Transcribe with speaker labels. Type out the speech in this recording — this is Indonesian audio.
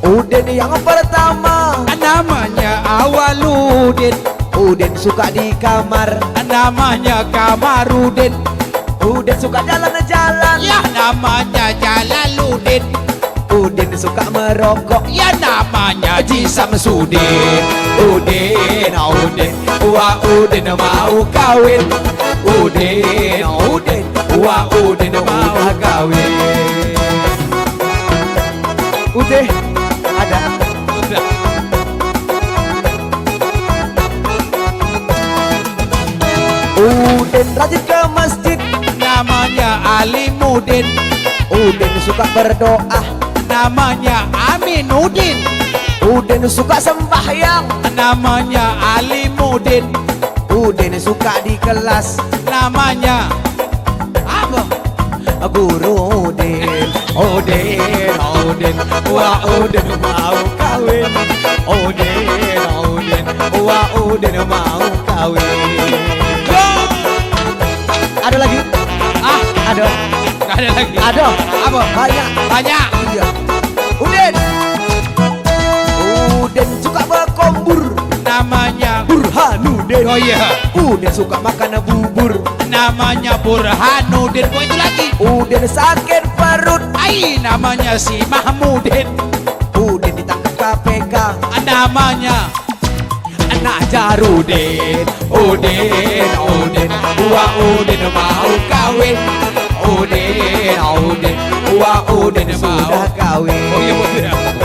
Speaker 1: Udin yang pertama
Speaker 2: namanya Awaludin.
Speaker 1: Udin suka di kamar,
Speaker 2: Namanya Kamarudin.
Speaker 1: Udin suka jalan-jalan,
Speaker 2: Ya namanya Jalaluddin.
Speaker 1: Udin suka merokok,
Speaker 2: Ya namanya Ji Samsudin.
Speaker 1: Udin, Udin, wah Udin mau kawin. Udin, Udin, wah Udin mau kawin. Udah ada.
Speaker 2: Udah.
Speaker 1: Udin rajin ke masjid,
Speaker 2: Namanya Alimuddin.
Speaker 1: Udin suka berdoa,
Speaker 2: Namanya Aminuddin.
Speaker 1: Udin suka sembahyang,
Speaker 2: Namanya Alimuddin.
Speaker 1: Udin suka di kelas,
Speaker 2: Namanya apa?
Speaker 1: Guru Udin. Udin, Udin, wah Udin mau kawin. Udin, Udin, wah Udin mau kawin. Ada lagi?
Speaker 2: Ah,
Speaker 1: Ada,
Speaker 2: nggak ada lagi.
Speaker 1: ada.
Speaker 2: Apa?
Speaker 1: Banyak.
Speaker 2: Banyak.
Speaker 1: Iya. Udin. Udin suka berkombur,
Speaker 2: Namanya.
Speaker 1: Burhanuddin.
Speaker 2: Oh iya.
Speaker 1: Udin suka makan bubur,
Speaker 2: Namanya Burhanuddin. Oh itu lagi.
Speaker 1: Udin sakit perut,
Speaker 2: Namanya si Mahmudin.
Speaker 1: Udin ditangkap KPK,
Speaker 2: Namanya
Speaker 1: Najarudin. Udin, Udin, wah Udin mau kawin. Udin, Udin, wah Udin sudah kawin.
Speaker 2: Oh iya betul.